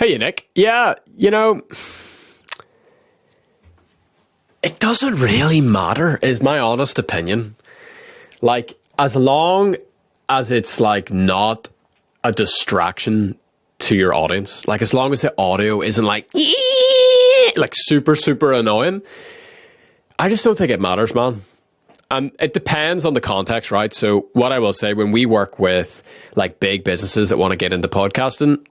Hey, Nick. Yeah, it doesn't really matter, is my honest opinion. Like, as long as it's like not a distraction to your audience, like as long as the audio isn't like super, super annoying, I just don't think it matters, man. And it depends on the context, right? So what I will say, when we work with like big businesses that want to get into podcasting,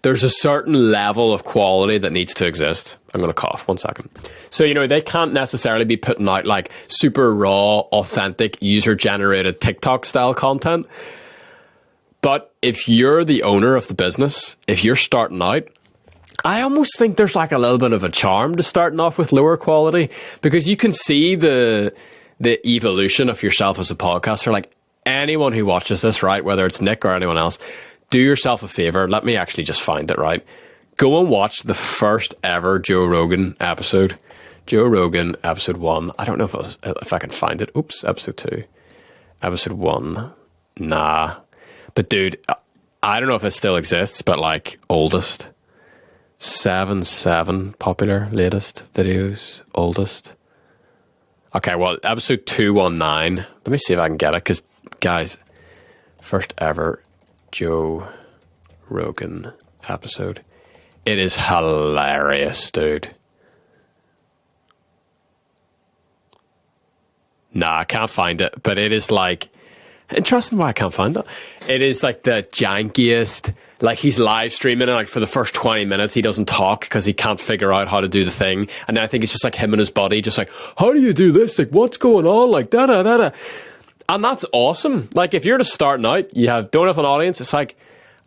there's a certain level of quality that needs to exist. I'm going to cough 1 second. So, they can't necessarily be putting out like super raw, authentic, user-generated TikTok style content. But if you're the owner of the business, if you're starting out, I almost think there's like a little bit of a charm to starting off with lower quality, because you can see the evolution of yourself as a podcaster. Like, anyone who watches this, right, whether it's Nick or anyone else, do yourself a favor. Let me actually just find it, right? Go and watch the first ever Joe Rogan episode. Joe Rogan, episode 1. I don't know if I can find it. Oops, episode 2. Episode 1. Nah. But dude, I don't know if it still exists, but like, oldest. 7 popular, latest videos, oldest. Okay, well, episode 219. Let me see if I can get it, because, guys, first ever Joe Rogan episode. It is hilarious, dude. Nah, I can't find it, but it is like, interesting why I can't find it. It is like the jankiest, like he's live streaming and like for the first 20 minutes he doesn't talk because he can't figure out how to do the thing. And then I think it's just like him and his buddy just like, how do you do this? Like, what's going on? Like, da-da-da-da. And that's awesome. Like, if you're just starting out, don't have an audience, it's like,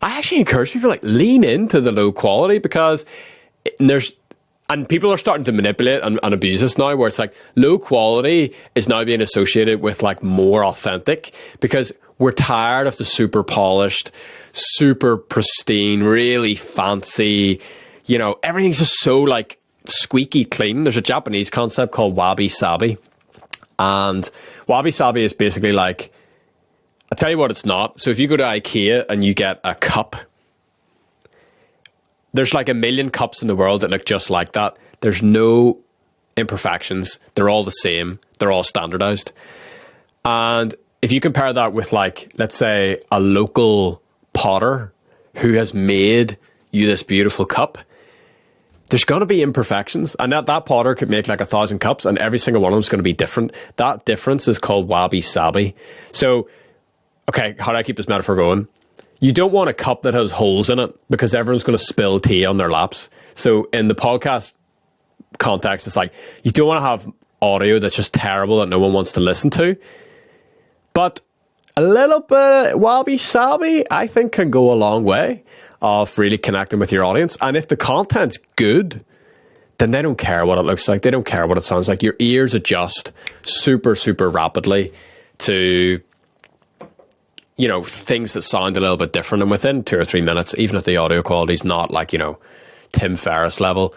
I actually encourage people like lean into the low quality, because and people are starting to manipulate and abuse this now, where it's like low quality is now being associated with like more authentic, because we're tired of the super polished, super pristine, really fancy, everything's just so like squeaky clean. There's a Japanese concept called wabi-sabi. And wabi-sabi is basically like, I'll tell you what it's not. So if you go to IKEA and you get a cup, there's like 1 million cups in the world that look just like that. There's no imperfections. They're all the same. They're all standardized. And if you compare that with like, let's say, a local potter who has made you this beautiful cup, there's going to be imperfections, and that potter could make like 1,000 cups, and every single one of them is going to be different. That difference is called wabi-sabi. So, okay, how do I keep this metaphor going? You don't want a cup that has holes in it, because everyone's going to spill tea on their laps. So in the podcast context, it's like, you don't want to have audio that's just terrible that no one wants to listen to. But a little bit of wabi-sabi, I think, can go a long way of really connecting with your audience. And if the content's good, then they don't care what it looks like. They don't care what it sounds like. Your ears adjust super, super rapidly to, things that sound a little bit different. And within 2 or 3 minutes, even if the audio quality is not like, Tim Ferriss level,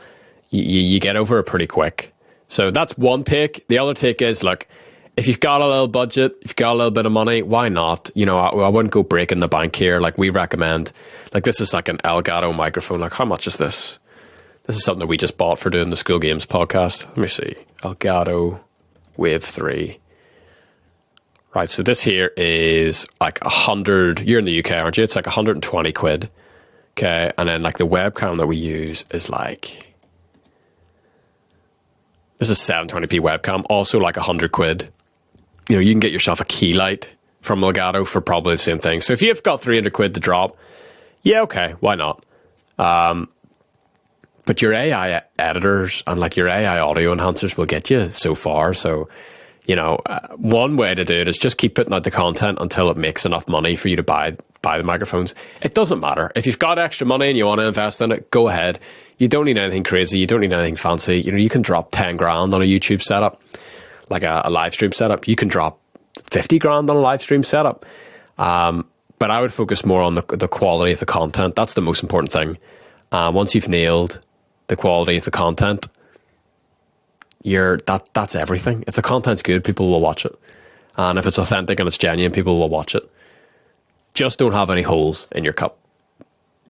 you get over it pretty quick. So that's one take. The other take is, look, if you've got a little budget, if you've got a little bit of money, why not? I wouldn't go breaking the bank here. Like, we recommend, like, this is like an Elgato microphone. Like, how much is this? This is something that we just bought for doing the School Games podcast. Let me see. Elgato Wave 3. Right, so this here is like 100. You're in the UK, aren't you? It's like 120 quid. Okay, and then like the webcam that we use is like, this is 720p webcam, also like 100 quid. You can get yourself a key light from Elgato for probably the same thing. So if you've got 300 quid to drop, yeah, okay, why not? But your AI editors and like your AI audio enhancers will get you so far. So, one way to do it is just keep putting out the content until it makes enough money for you to buy the microphones. It doesn't matter. If you've got extra money and you want to invest in it, go ahead. You don't need anything crazy. You don't need anything fancy. You can drop 10 grand on a YouTube setup, like a live stream setup. You can drop 50 grand on a live stream setup. But I would focus more on the quality of the content. That's the most important thing. Once you've nailed the quality of the content, that's everything. If the content's good, people will watch it. And if it's authentic and it's genuine, people will watch it. Just don't have any holes in your cup.